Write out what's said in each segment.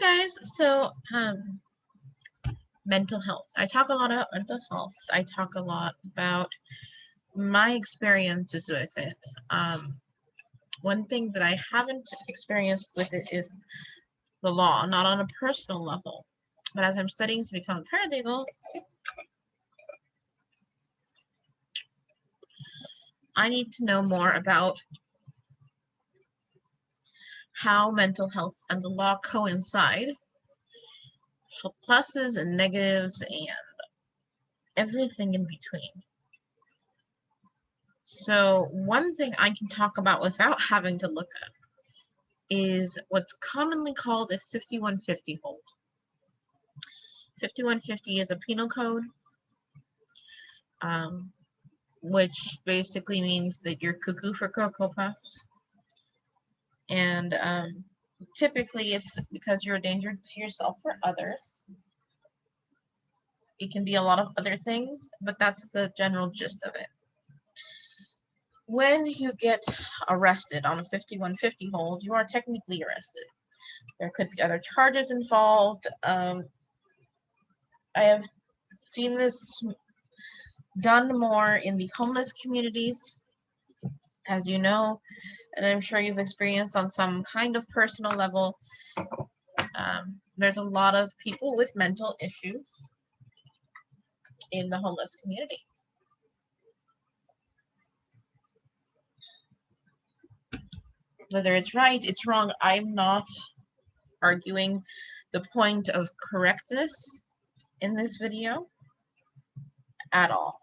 guys, so mental health. I talk a lot about mental health. I talk a lot about my experiences with it. One thing that I haven't experienced with it is the law, not on a personal level. But as I'm studying to become a paralegal, I need to know more about how mental health and the law coincide, pluses and negatives, and everything in between. So one thing I can talk about without having to look up is what's commonly called a 5150 hold. 5150 is a penal code, which basically means that you're cuckoo for Cocoa Puffs. And typically it's because you're a danger to yourself or others. It can be a lot of other things, but that's the general gist of it. When you get arrested on a 5150 hold, you are technically arrested. There could be other charges involved. I have seen this done more in the homeless communities, as you know, and I'm sure you've experienced on some kind of personal level. There's a lot of people with mental issues in the homeless community. Whether it's right, it's wrong, I'm not arguing the point of correctness in this video at all.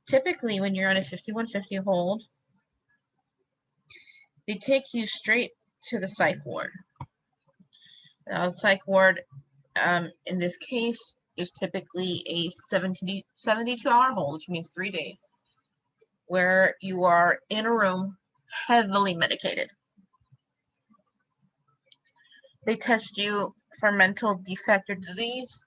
Typically, when you're on a 5150 hold, they take you straight to the psych ward. Now, the psych ward, in this case, is typically a 72-hour hold, which means 3 days, where you are in a room heavily medicated. They test you for mental defect or disease.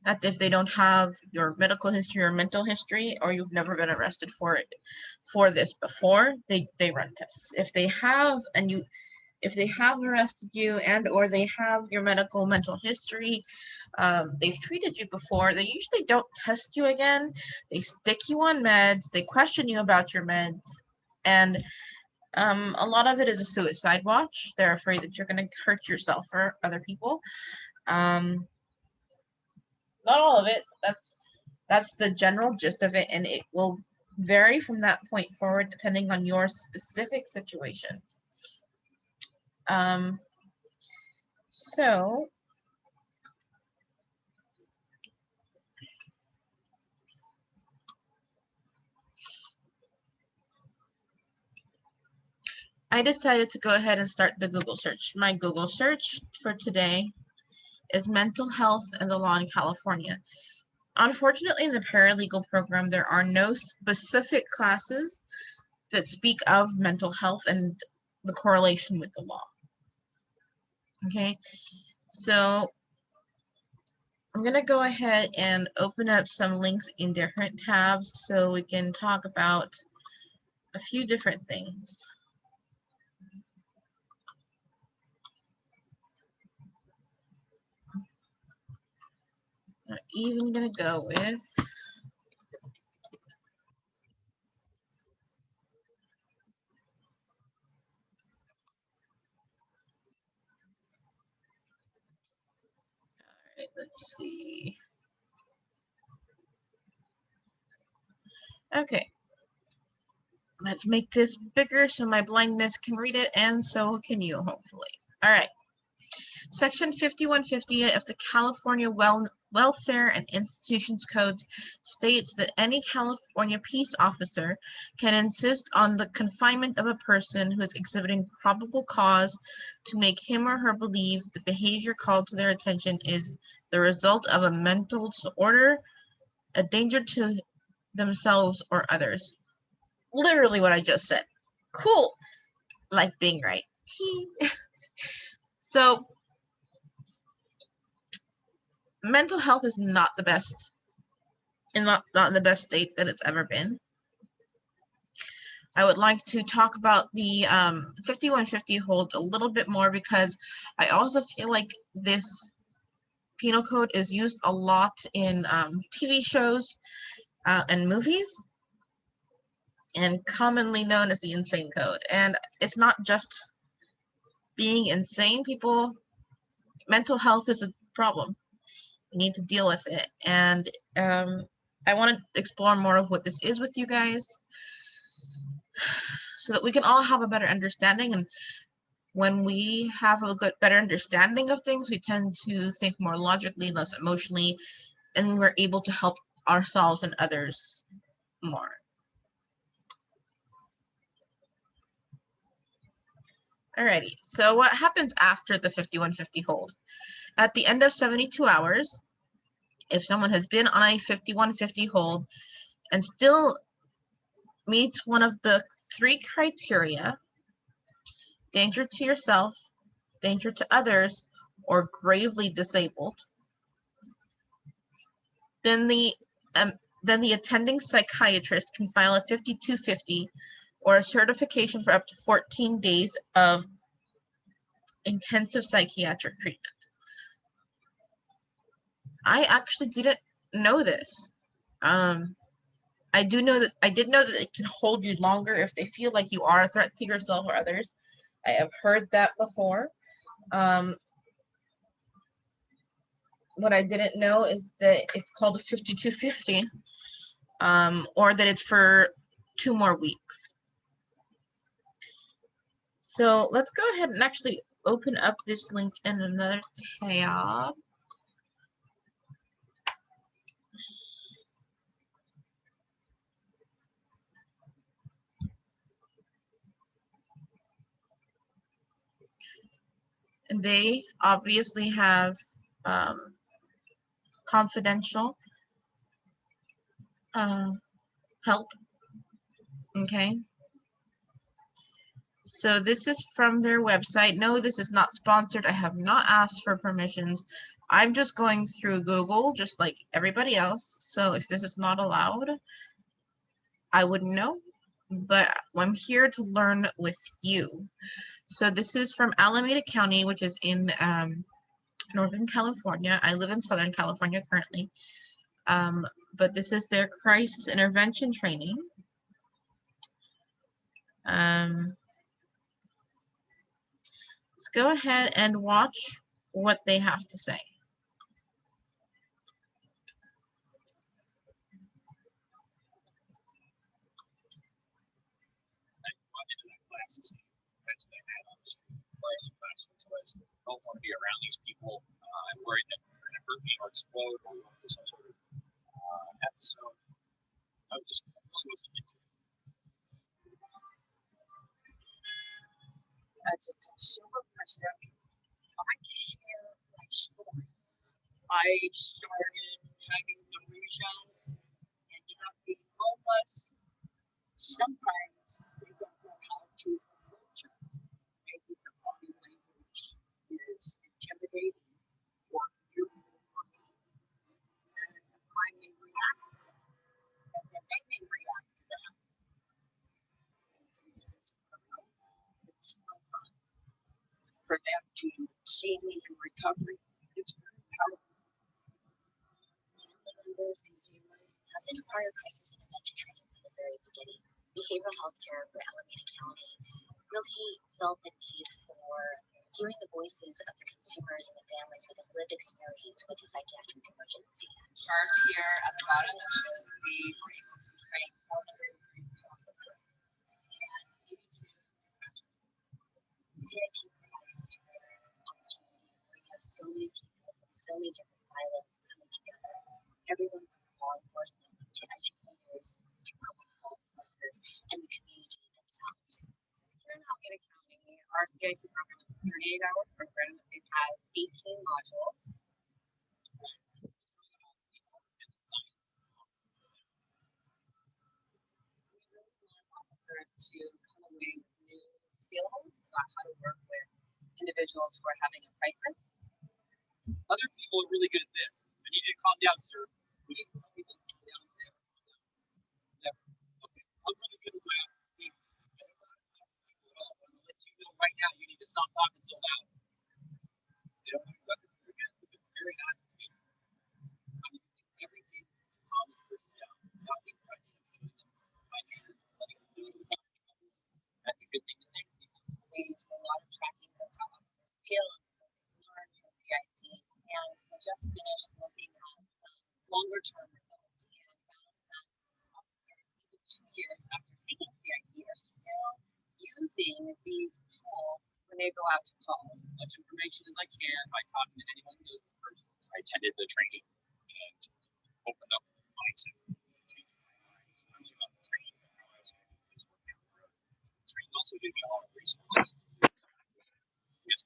That's if they don't have your medical history or mental history, or you've never been arrested for this before. They run tests. If they have arrested you and or they have your mental history, they've treated you before, they usually don't test you again. They stick you on meds. They question you about your meds, and a lot of it is a suicide watch. They're afraid that you're going to hurt yourself or other people. Not all of it. That's the general gist of it, and it will vary from that point forward depending on your specific situation. So I decided to go ahead and start the Google search. My Google search for today is mental health and the law in California. Unfortunately, in the paralegal program, there are no specific classes that speak of mental health and the correlation with the law. Okay, so I'm going to go ahead and open up some links in different tabs so we can talk about a few different things. I'm even going to go with let's see. Okay. Let's make this bigger so my blindness can read it, and so can you, hopefully. All right. Section 5150 of the California Welfare and Institutions Codes states that any California peace officer can insist on the confinement of a person who is exhibiting probable cause to make him or her believe the behavior called to their attention is the result of a mental disorder, a danger to themselves or others. Literally what I just said. Cool. Like being right. So, mental health is not the best, and not in the best state that it's ever been. I would like to talk about the 5150 hold a little bit more because I also feel like this penal code is used a lot in TV shows and movies, and commonly known as the insane code. And it's not just being insane. Mental health is a problem. We need to deal with it. And I want to explore more of what this is with you guys so that we can all have a better understanding. And when we have a better understanding of things, we tend to think more logically, less emotionally, and we're able to help ourselves and others more. Alrighty, so what happens after the 5150 hold? At the end of 72 hours, if someone has been on a 5150 hold and still meets one of the 3 criteria, danger to yourself, danger to others, or gravely disabled, then the attending psychiatrist can file a 5250 or a certification for up to 14 days of intensive psychiatric treatment. I actually didn't know this. I did know that it can hold you longer if they feel like you are a threat to yourself or others. I have heard that before. What I didn't know is that it's called a 5250, or that it's for 2 more weeks. So let's go ahead and actually open up this link in another tab. And they obviously have confidential help. Okay. So this is from their website. No, this is not sponsored. I have not asked for permissions. I'm just going through Google, just like everybody else. So if this is not allowed, I wouldn't know. But I'm here to learn with you. So this is from Alameda County, which is in Northern California. I live in Southern California currently. But this is their crisis intervention training. Let's go ahead and watch what they have to say. I don't want to be around these people. I'm worried that they're going to hurt me or explode or go into some sort of episode. I really wasn't into it. As a consumer person, I share my story. I started having delusions, ended up being homeless. Sometimes we don't know how to approach us. Maybe the body language is intimidating or fearful for me. And I may react to that. And then they may react to that. It's no fun for them to see me in recovery. It's very powerful. Family members and consumers have been a part of crisis intervention training from the very beginning. Behavioral health care for Alameda County really felt the need for hearing the voices of the consumers and the families with this lived experience with a psychiatric emergency. Chart here at the bottom that shows we were able to train 403 officers and 82 dispatchers. CIT provides this rare opportunity where you have so many people with so many different silos coming together. Everyone from law enforcement to educators to public health workers and the community themselves. Here in Alameda County, our CIT program is a 38-hour program. It has 18 modules. We really want officers to come away with new skills about how to work with individuals who are having a crisis. Other people are really good at this. I need you to calm down, sir. Please tell people to calm down. Never. Okay. I'm really good at my office. term results and found that officers, even 2 years after taking CIT, are still using these tools when they go out to calls. As much information as I can by talking to anyone who knows this person. I attended the training and opened up my mindset. Changed my mind. Not only about the training, but how I was going to do this work down the road. The training also gave me a lot of resources. Yes,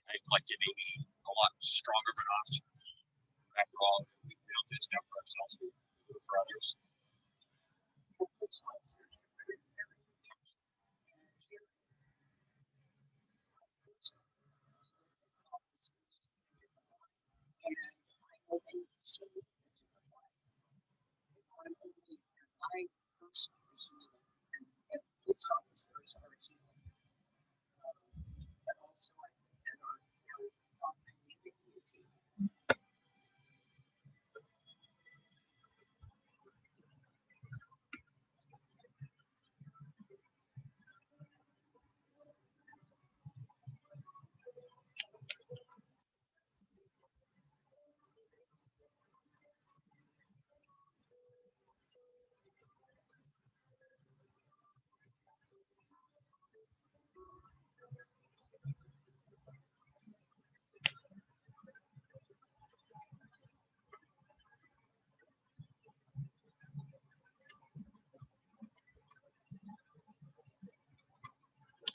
I collected maybe a lot stronger of an option. After all, we don't do this stuff for ourselves, we do it for others. I personally human and police officers are human, but also and are very communities.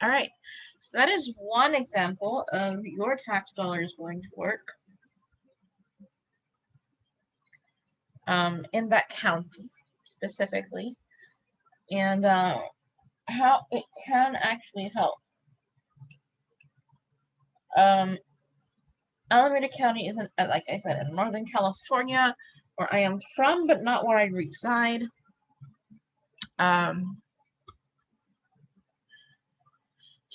All right, so that is one example of your tax dollars going to work in that county specifically, and how it can actually help. Alameda County isn't, like I said, in Northern California, where I am from, but not where I reside.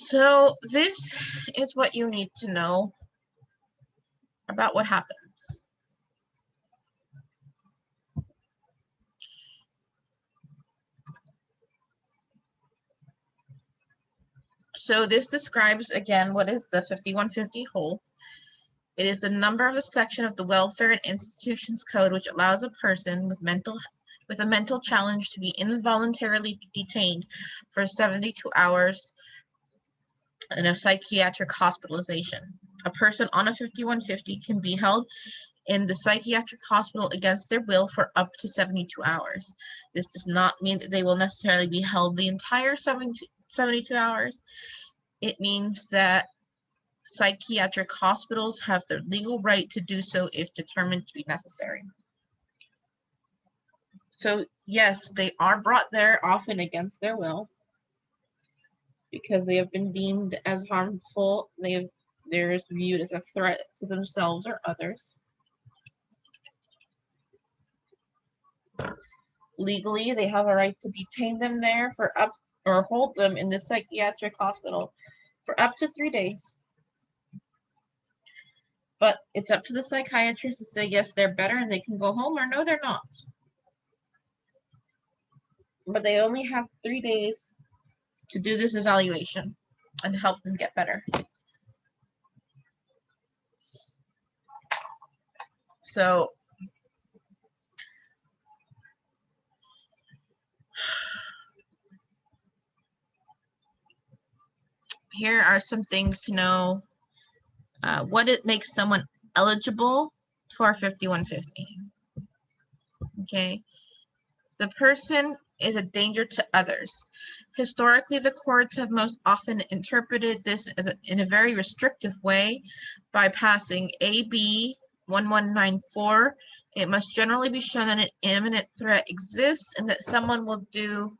So this is what you need to know about what happens. So this describes, again, what is the 5150 whole. It is the number of a section of the Welfare and Institutions Code which allows a person with a mental challenge to be involuntarily detained for 72 hours in a psychiatric hospitalization. A person on a 5150 can be held in the psychiatric hospital against their will for up to 72 hours. This does not mean that they will necessarily be held the entire 72 hours. It means that psychiatric hospitals have the legal right to do so if determined to be necessary. So yes, they are brought there often against their will because they have been deemed as harmful. They're viewed as a threat to themselves or others. Legally, they have a right to detain them there or hold them in the psychiatric hospital for up to 3 days. But it's up to the psychiatrist to say, yes, they're better and they can go home, or no, they're not. But they only have 3 days to do this evaluation and help them get better. So here are some things to know. What it makes someone eligible for 5150. Okay. The person is a danger to others. Historically, the courts have most often interpreted this in a very restrictive way by passing AB 1194. It must generally be shown that an imminent threat exists and that someone will do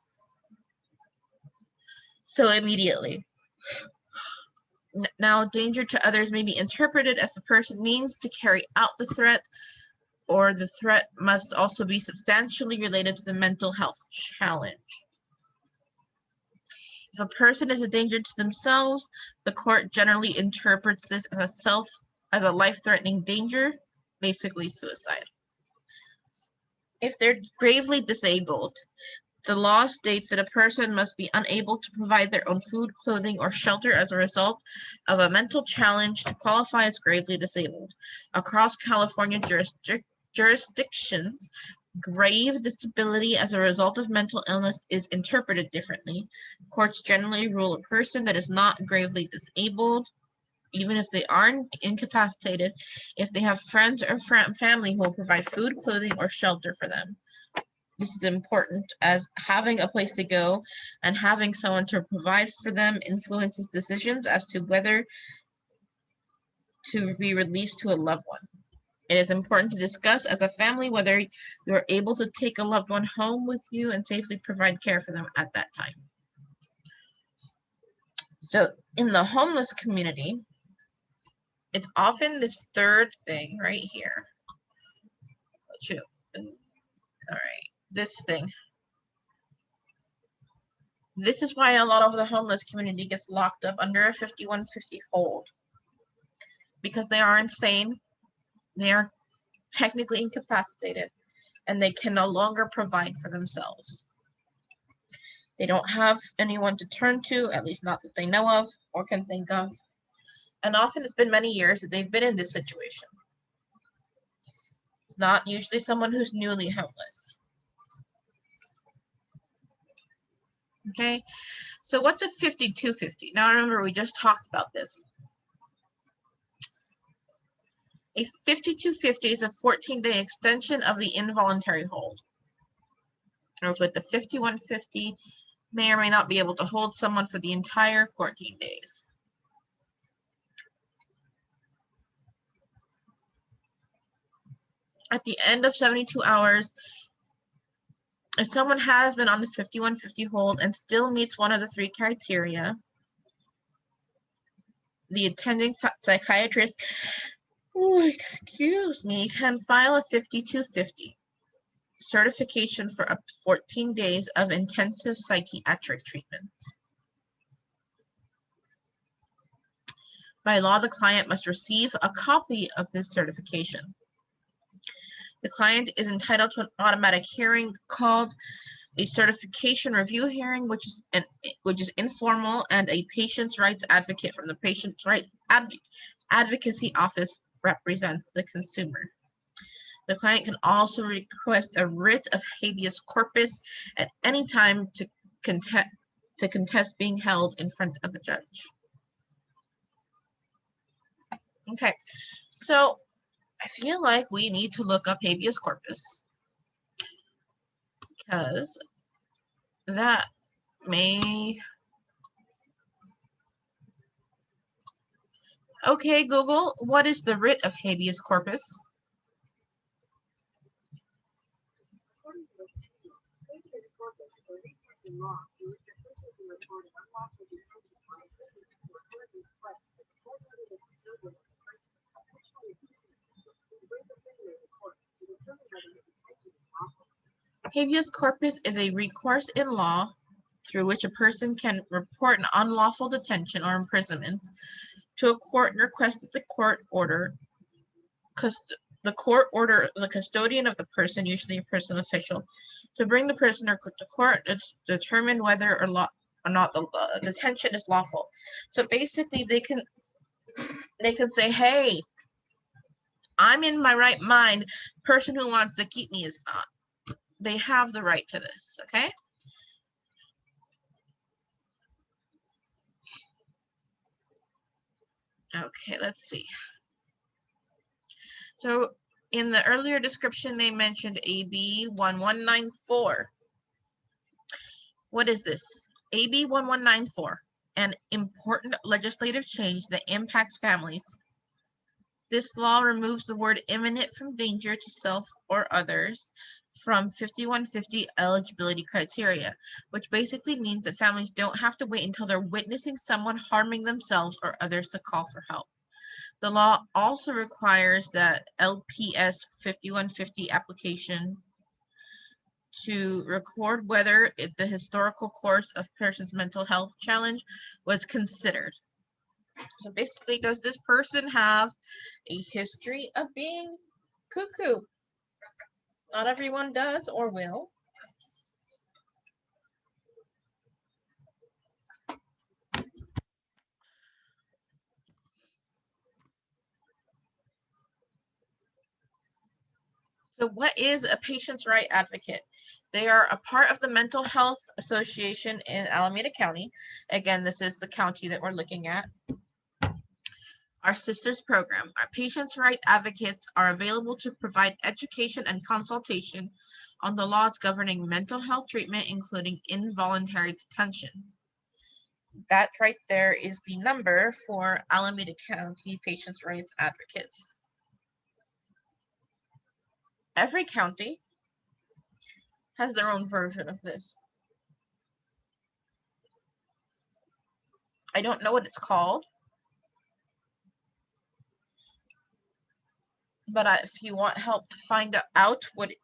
so immediately. Now, danger to others may be interpreted as the person means to carry out the threat, or the threat must also be substantially related to the mental health challenge. If a person is a danger to themselves, the court generally interprets this as a life-threatening danger, basically suicide. If they're gravely disabled, The law states that a person must be unable to provide their own food, clothing, or shelter as a result of a mental challenge to qualify as gravely disabled. Across California jurisdictions, grave disability as a result of mental illness is interpreted differently. Courts generally rule a person that is not gravely disabled, even if they aren't incapacitated, if they have friends or family who will provide food, clothing, or shelter for them. This is important as having a place to go and having someone to provide for them influences decisions as to whether to be released to a loved one. It is important to discuss as a family whether you are able to take a loved one home with you and safely provide care for them at that time. So in the homeless community, it's often this third thing right here. All right, this thing. This is why a lot of the homeless community gets locked up under a 5150 hold. Because they are insane, they are technically incapacitated, and they can no longer provide for themselves. They don't have anyone to turn to, at least not that they know of or can think of. And often it's been many years that they've been in this situation. It's not usually someone who's newly homeless. Okay, so what's a 5250? Now remember, we just talked about this. A 5250 is a 14-day extension of the involuntary hold. As with the 5150, may or may not be able to hold someone for the entire 14 days. At the end of 72 hours, if someone has been on the 5150 hold and still meets one of the three criteria, the attending psychiatrist, can file a 5250 certification for up to 14 days of intensive psychiatric treatment. By law, the client must receive a copy of this certification. The client is entitled to an automatic hearing called a certification review hearing, which is informal, and a patient's rights advocate from the patient's right advocacy office represents the consumer. The client can also request a writ of habeas corpus at any time to contest being held in front of a judge. Okay, so I feel like we need to look up habeas corpus because that may... Okay, Google, what is the writ of habeas corpus? Habeas corpus is a recourse in law in which a person can report an unlawful detention by a person to a court request that the court order the custodian of the person habitually abusing the person to bring the prisoner to court to determine whether the detention is lawful. Habeas corpus is a recourse in law through which a person can report an unlawful detention or imprisonment to a court and request that the court order the custodian of the person, usually a prison official, to bring the prisoner to court to determine whether or not the detention is lawful. So basically, they can say, "Hey, I'm in my right mind. Person who wants to keep me is not." They have the right to this. Okay. Okay, let's see. So in the earlier description, they mentioned AB 1194. What is this? AB 1194, an important legislative change that impacts families. This law removes the word imminent from danger to self or others from 5150 eligibility criteria, which basically means that families don't have to wait until they're witnessing someone harming themselves or others to call for help. The law also requires that LPS 5150 application to record whether the historical course of person's mental health challenge was considered. So basically, does this person have a history of being cuckoo? Not everyone does or will. So what is a patient's right advocate? They are a part of the Mental Health Association in Alameda County. Again, this is the county that we're looking at. Our sisters program. Our patients' rights advocates are available to provide education and consultation on the laws governing mental health treatment, including involuntary detention. That right there is the number for Alameda County Patients' Rights Advocates. Every county has their own version of this. I don't know what it's called, but if you want help to find out what it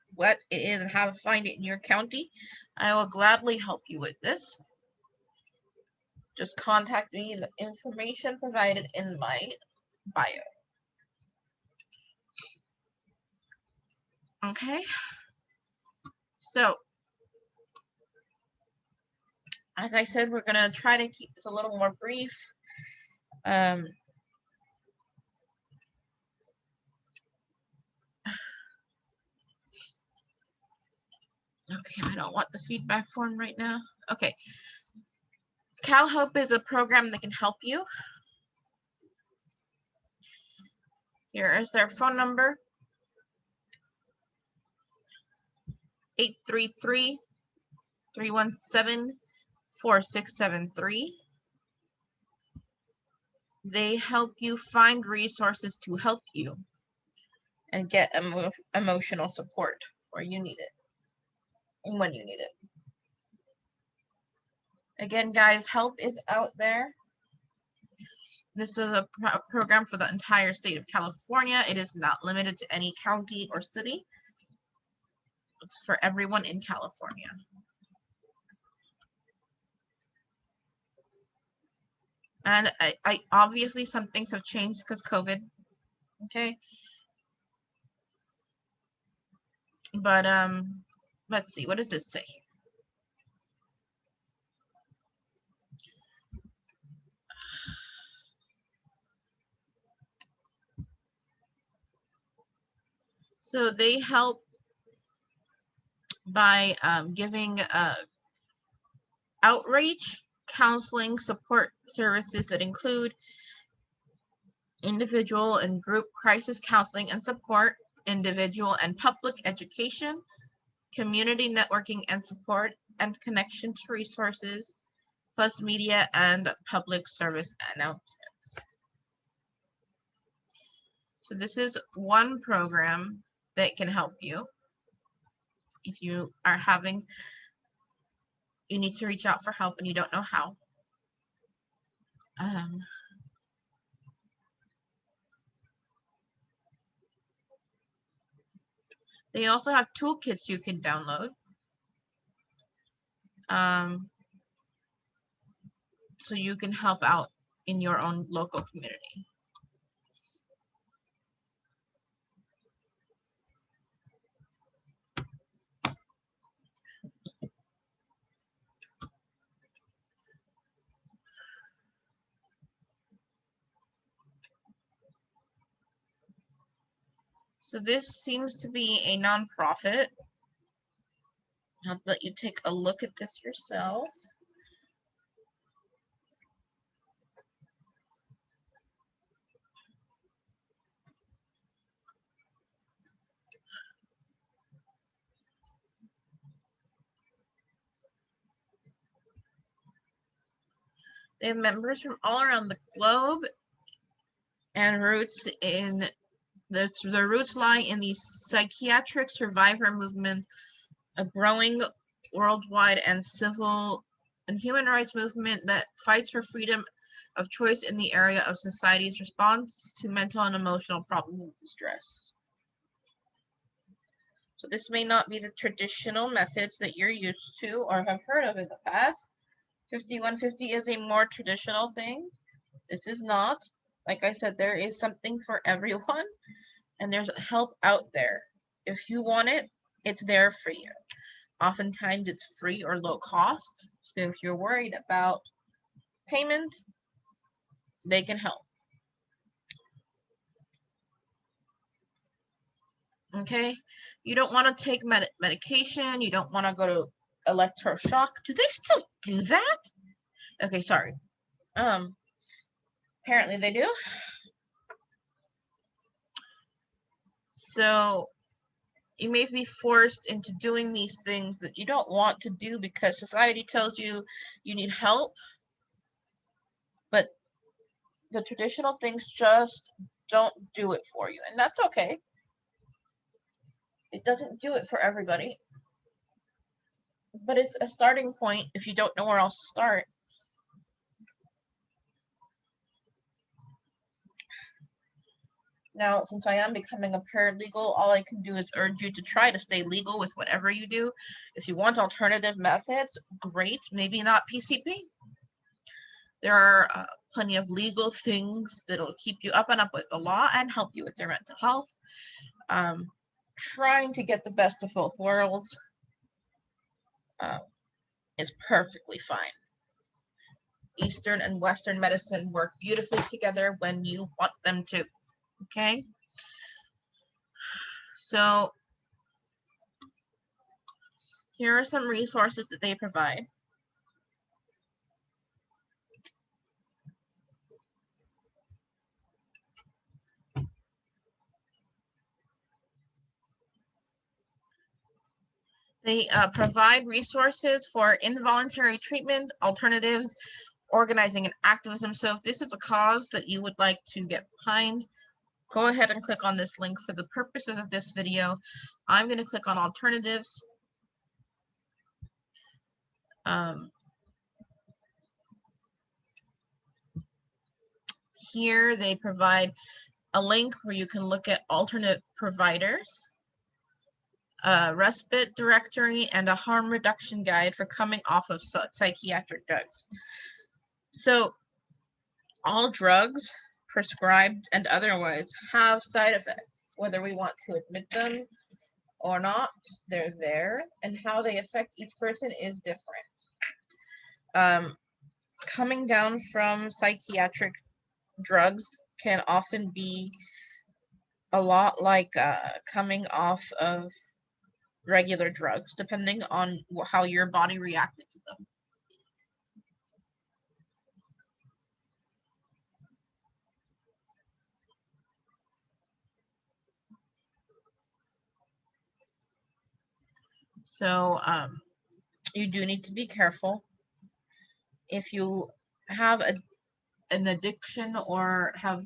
is and how to find it in your county, I will gladly help you with this. Just contact me in the information provided in my bio. Okay, so as I said, we're gonna try to keep this a little more brief. Okay, I don't want the feedback form right now. Okay. CalHOPE is a program that can help you. Here is their phone number. 833-317-4673. They help you find resources to help you and get emotional support where you need it and when you need it. Again, guys, help is out there. This is a program for the entire state of California. It is not limited to any county or city. It's for everyone in California. And I obviously some things have changed because COVID. Okay. But let's see, what does this say? So they help by giving outreach, counseling, support services that include individual and group crisis counseling and support, individual and public education, community networking and support, and connection to resources, plus media and public service announcements. So this is one program that can help you. If you are you need to reach out for help and you don't know how. They also have toolkits you can download. So you can help out in your own local community. So this seems to be a nonprofit. I'll let you take a look at this yourself. They have members from all around the globe and roots in their roots lie in the psychiatric survivor movement, a growing worldwide and civil and human rights movement that fights for freedom of choice in the area of society's response to mental and emotional problems and distress. So this may not be the traditional methods that you're used to or have heard of in the past. 5150 is a more traditional thing. This is not. Like I said, there is something for everyone, and there's help out there. If you want it, it's there for you. Oftentimes it's free or low cost. So if you're worried about payment, they can help. Okay, you don't want to take medication. You don't want to go to electroshock. Do they still do that? Okay, sorry. Apparently they do. So you may be forced into doing these things that you don't want to do because society tells you you need help, but the traditional things just don't do it for you, and that's okay. It doesn't do it for everybody, but it's a starting point if you don't know where else to start. Now, since I am becoming a paralegal, all I can do is urge you to try to stay legal with whatever you do. If you want alternative methods, great. Maybe not PCP. There are plenty of legal things that'll keep you up and up with the law and help you with your mental health. Trying to get the best of both worlds is perfectly fine. Eastern and Western medicine work beautifully together when you want them to. Okay? So, here are some resources that they provide. They provide resources for involuntary treatment, alternatives, organizing, and activism. So if this is a cause that you would like to get behind, go ahead and click on this link. For the purposes of this video, I'm going to click on alternatives. Here they provide a link where you can look at alternate providers, a respite directory, and a harm reduction guide for coming off of psychiatric drugs. So all drugs, prescribed and otherwise, have side effects. Whether we want to admit them or not, they're there, and how they affect each person is different. Coming down from psychiatric drugs can often be a lot like coming off of regular drugs, depending on how your body reacted to them. So you do need to be careful. If you have an addiction or have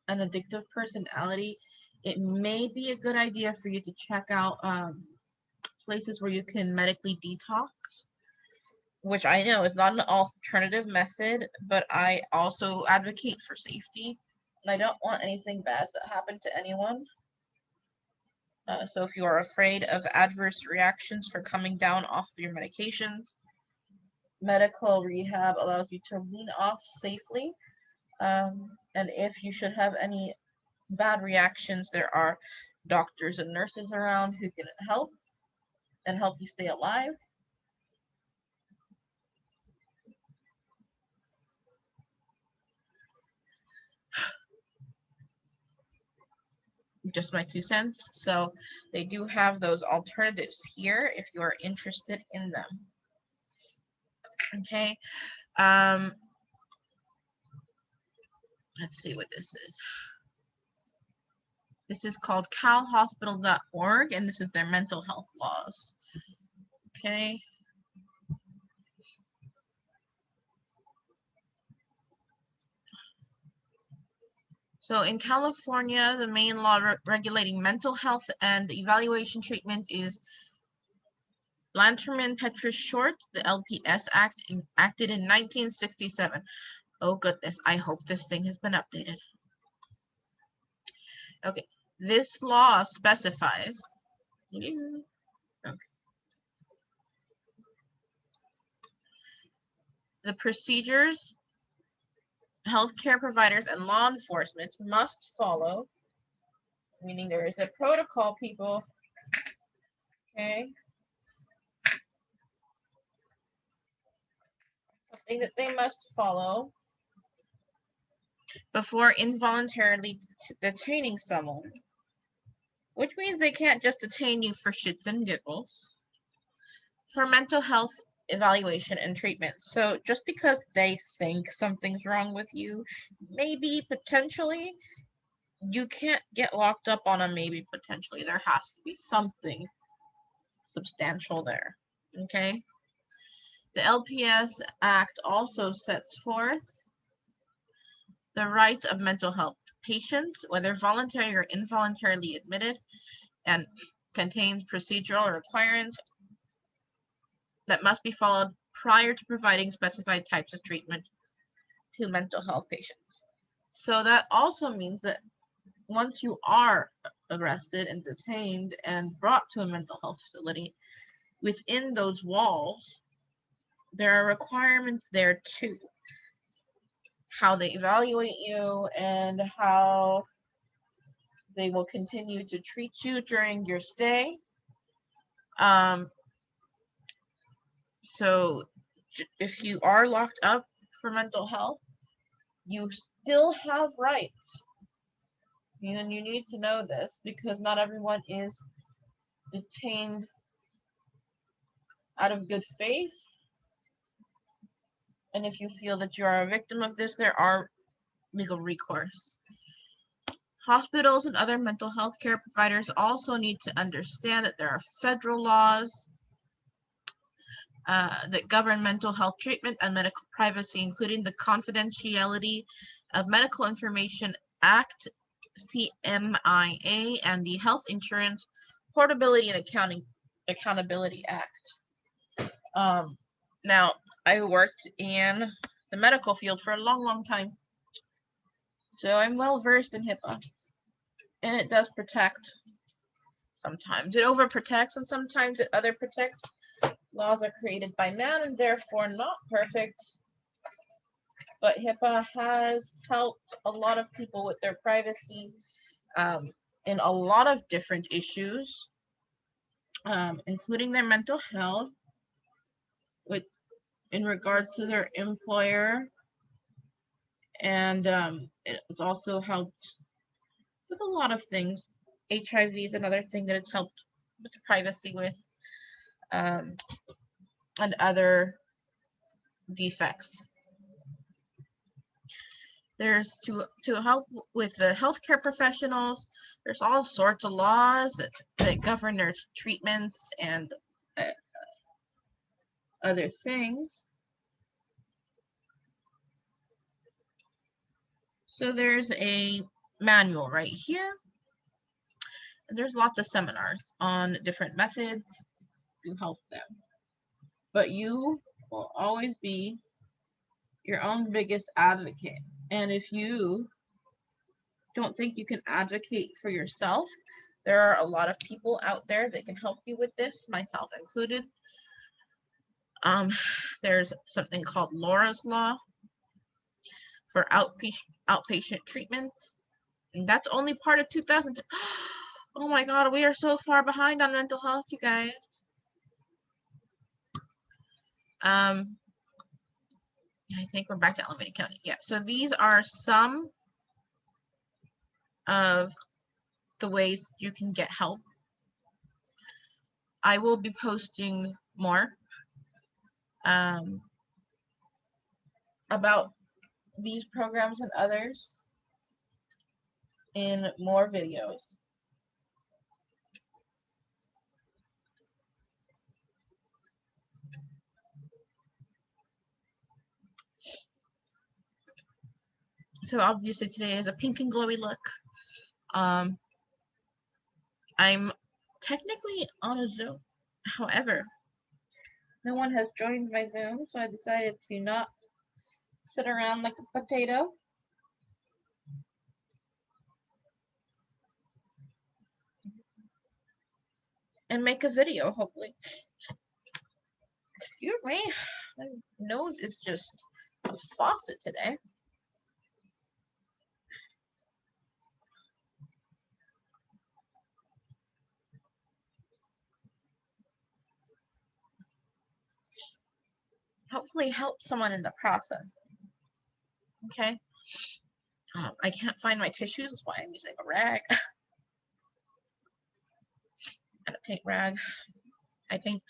an addictive personality, it may be a good idea for you to check out places where you can medically detox, which I know is not an alternative method, but I also advocate for safety, and I don't want anything bad to happen to anyone. So if you are afraid of adverse reactions for coming down off of your medications, medical rehab allows you to wean off safely. And if you should have any bad reactions, there are doctors and nurses around who can help and help you stay alive. Just my 2 cents. So they do have those alternatives here if you are interested in them. Okay. Let's see what this is. This is called CalHospital.org, and this is their mental health laws. Okay. So in California, the main law regulating mental health and evaluation treatment is Lanterman-Petrus Short, the LPS Act, enacted in 1967. Oh goodness, I hope this thing has been updated. Okay, this law specifies the procedures healthcare providers and law enforcement must follow, meaning there is a protocol, people. Okay. Something that they must follow before involuntarily detaining someone. which means they can't just detain you for shits and giggles, for mental health evaluation and treatment. So just because they think something's wrong with you, maybe potentially, you can't get locked up on a maybe potentially. There has to be something substantial there. Okay? The LPS Act also sets forth the rights of mental health patients, whether voluntary or involuntarily admitted, and contains procedural requirements that must be followed prior to providing specified types of treatment to mental health patients. So that also means that once you are arrested and detained and brought to a mental health facility, within those walls, there are requirements there too. How they evaluate you and how they will continue to treat you during your stay. So if you are locked up for mental health, you still have rights. And you need to know this because not everyone is detained out of good faith. And if you feel that you are a victim of this, there are legal recourse. Hospitals and other mental health care providers also need to understand that there are federal laws that govern mental health treatment and medical privacy, including the Confidentiality of Medical Information Act, CMIA, and the Health Insurance Portability and Accountability Act. Now, I worked in the medical field for a long, long time, so I'm well versed in HIPAA, and it does protect. Sometimes it overprotects, and sometimes it underprotects. Laws are created by man and therefore not perfect, but HIPAA has helped a lot of people with their privacy in a lot of different issues, including their mental health, in regards to their employer, and it's also helped with a lot of things. HIV is another thing that it's helped with privacy with, and other defects. There's to help with the healthcare professionals. There's all sorts of laws that govern their treatments and other things. So there's a manual right here. And there's lots of seminars on different methods to help them. But you will always be your own biggest advocate. And if you don't think you can advocate for yourself, there are a lot of people out there that can help you with this, myself included. There's something called Laura's Law for outpatient treatment. And that's only part of 2000. Oh my God, we are so far behind on mental health, you guys. I think we're back to Alameda County. Yeah, so these are some of the ways you can get help. I will be posting more about these programs and others in more videos. So obviously today is a pink and glowy look. I'm technically on a Zoom. However, no one has joined my Zoom, so I decided to not sit around like a potato. And make a video, hopefully. Excuse me, my nose is just a faucet today. Hopefully help someone in the process. Okay. I can't find my tissues, that's why I'm using a rag. hate rag. I think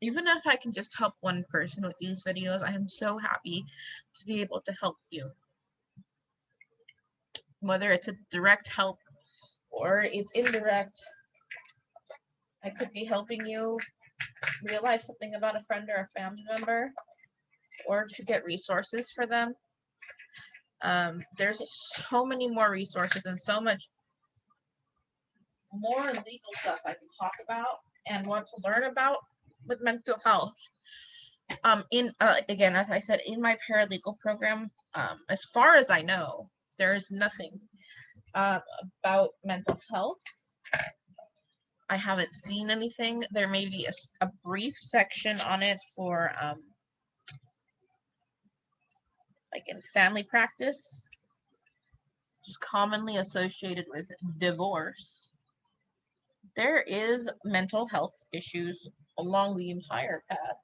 even if I can just help one person with these videos, I am so happy to be able to help you. Whether it's a direct help or it's indirect, I could be helping you realize something about a friend or a family member, or to get resources for them. There's so many more resources and so much more legal stuff I can talk about and want to learn about with mental health. Again, as I said, in my paralegal program, as far as I know, there is nothing about mental health. I haven't seen anything. There may be a brief section on it for like in family practice, which is commonly associated with divorce. There is mental health issues along the entire path,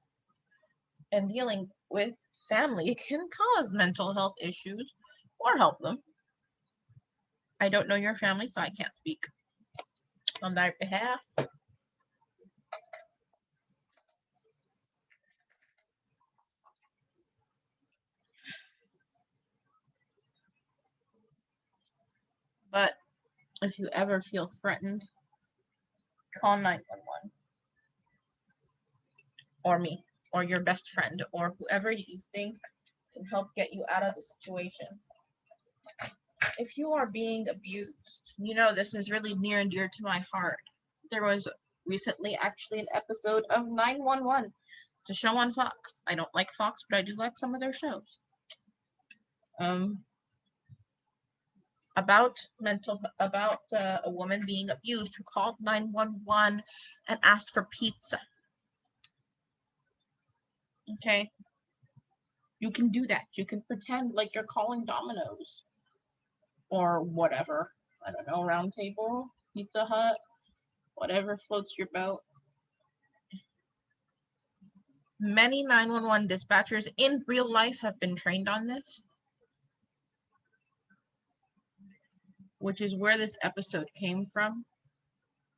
and dealing with family can cause mental health issues or help them. I don't know your family, so I can't speak on their behalf. But if you ever feel threatened, call 911. Or me, or your best friend, or whoever you think can help get you out of the situation. If you are being abused, you know this is really near and dear to my heart. There was recently actually an episode of 911. It's a show on Fox. I don't like Fox, but I do like some of their shows. About a woman being abused who called 911 and asked for pizza. Okay? You can do that. You can pretend like you're calling Domino's or whatever. I don't know, Round Table, Pizza Hut, whatever floats your boat. Many 911 dispatchers in real life have been trained on this, which is where this episode came from,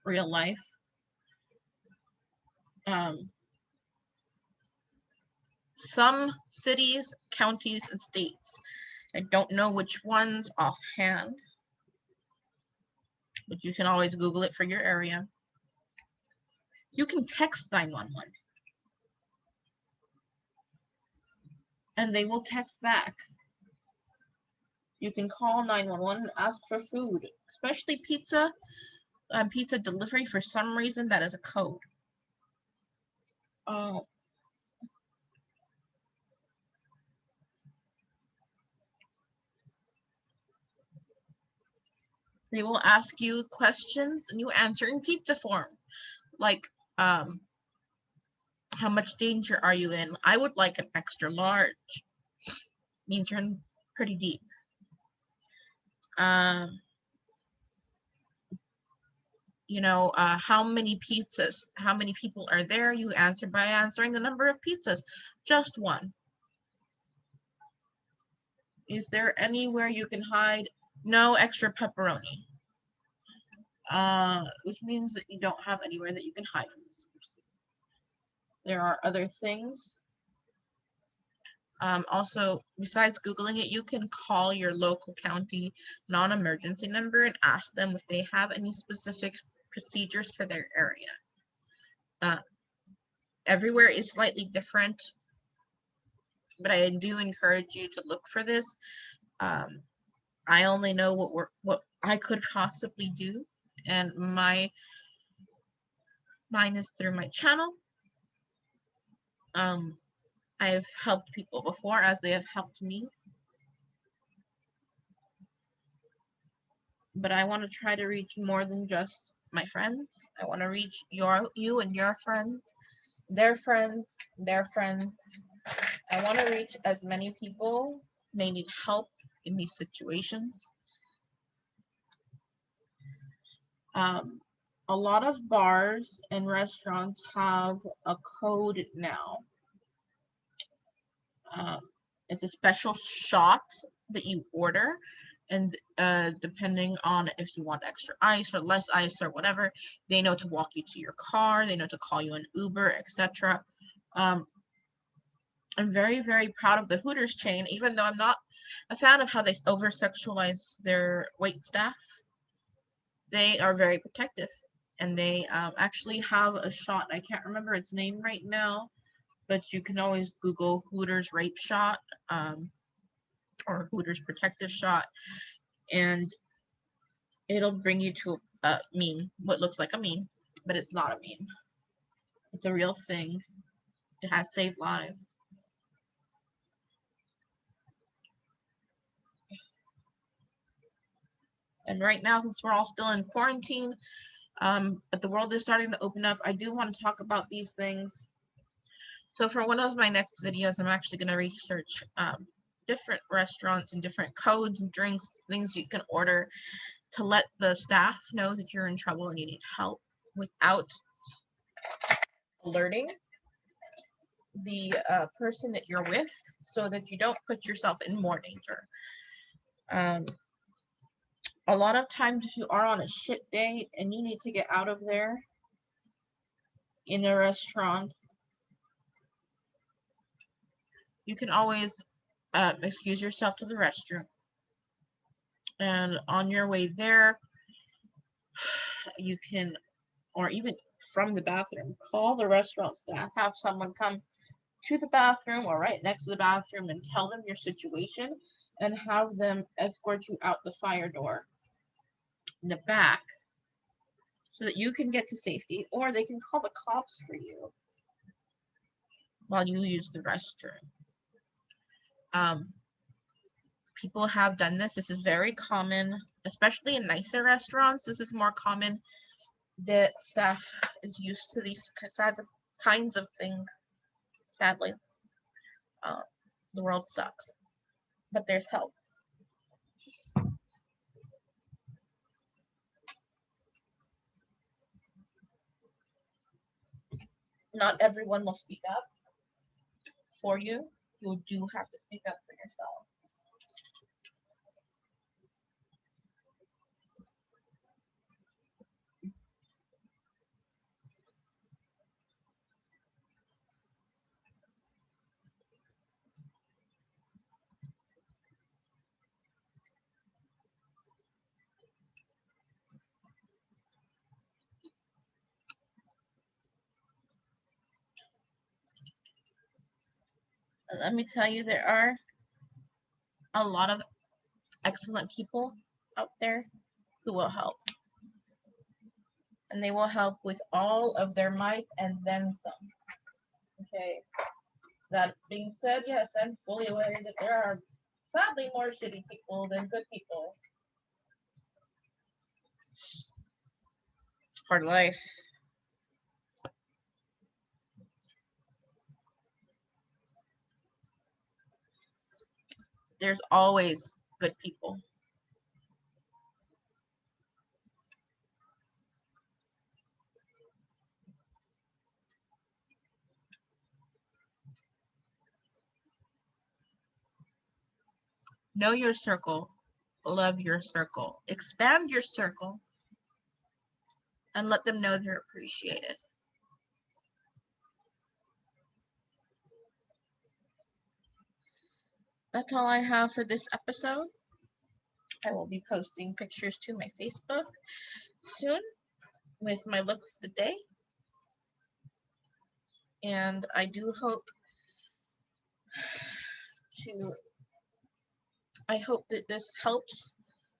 real life. Some cities, counties, and states, I don't know which ones offhand, but you can always Google it for your area. You can text 911, and they will text back. You can call 911 and ask for food, especially pizza. Pizza delivery, for some reason, that is a code. They will ask you questions and you answer in pizza form. Like, how much danger are you in? I would like an extra large. Means you're in pretty deep. You know, how many pizzas? How many people are there? You answer by answering the number of pizzas. Just one. Is there anywhere you can hide? No extra pepperoni. Which means that you don't have anywhere that you can hide from this person. There are other things. Also, besides Googling it, you can call your local county non-emergency number and ask them if they have any specific procedures for their area. Everywhere is slightly different, but I do encourage you to look for this. I only know what I could possibly do, and mine is through my channel. I've helped people before as they have helped me. But I want to try to reach more than just my friends. I want to reach you and your friends, their friends, their friends. I want to reach as many people may need help in these situations. A lot of bars and restaurants have a code now. It's a special shot that you order And depending on if you want extra ice or less ice or whatever, they know to walk you to your car, they know to call you an Uber, etc. I'm very, very proud of the Hooters chain, even though I'm not a fan of how they over-sexualize their wait staff. They are very protective, and they actually have a shot. I can't remember its name right now, but you can always Google Hooters rape shot or Hooters protective shot, and it'll bring you to a meme, what looks like a meme, but it's not a meme. It's a real thing. It has saved lives. And right now, since we're all still in quarantine, but the world is starting to open up, I do want to talk about these things. So for one of my next videos, I'm actually going to research different restaurants and different codes and drinks, things you can order to let the staff know that you're in trouble and you need help without alerting the person that you're with, so that you don't put yourself in more danger. A lot of times if you are on a shit day and you need to get out of there in a restaurant, you can always excuse yourself to the restroom. And on your way there, you can, or even from the bathroom, call the restaurant staff, have someone come to the bathroom or right next to the bathroom and tell them your situation and have them escort you out the fire door in the back so that you can get to safety, or they can call the cops for you while you use the restroom. People have done this. This is very common, especially in nicer restaurants. This is more common that staff is used to these kinds of things. Sadly, the world sucks, but there's help. Not everyone will speak up for you. You do have to speak up for yourself. And let me tell you, there are a lot of excellent people out there who will help. And they will help with all of their might and then some. Okay. That being said, yes, I'm fully aware that there are sadly more shitty people than good people. Hard life. There's always good people. Know your circle. Love your circle. Expand your circle. And let them know they're appreciated. That's all I have for this episode. I will be posting pictures to my Facebook soon with my look of the day. And I do hope that this helps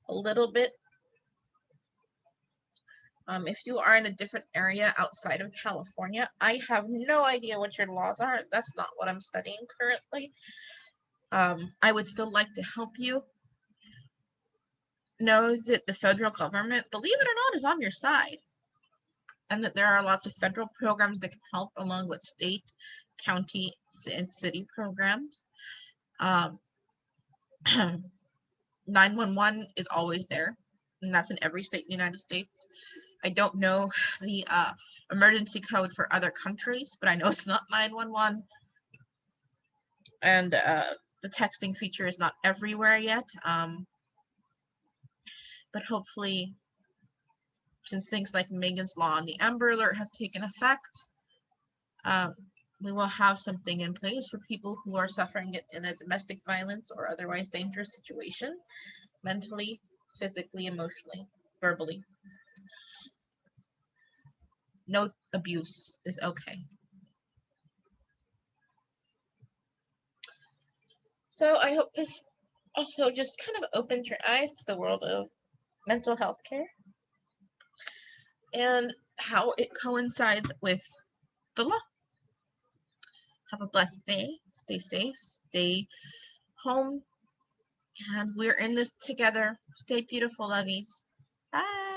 a little bit. If you are in a different area outside of California, I have no idea what your laws are. That's not what I'm studying currently. I would still like to help you. Know that the federal government, believe it or not, is on your side. And that there are lots of federal programs that can help, along with state, county, and city programs. 911 is always there, and that's in every state in the United States. I don't know the emergency code for other countries, but I know it's not 911. And the texting feature is not everywhere yet. but hopefully, since things like Megan's Law and the Amber Alert have taken effect, we will have something in place for people who are suffering in a domestic violence or otherwise dangerous situation, mentally, physically, emotionally, verbally. No abuse is okay. So I hope this also just kind of opens your eyes to the world of mental health care and how it coincides with the law. Have a blessed day. Stay safe. Stay home. And we're in this together. Stay beautiful, lovies. Bye.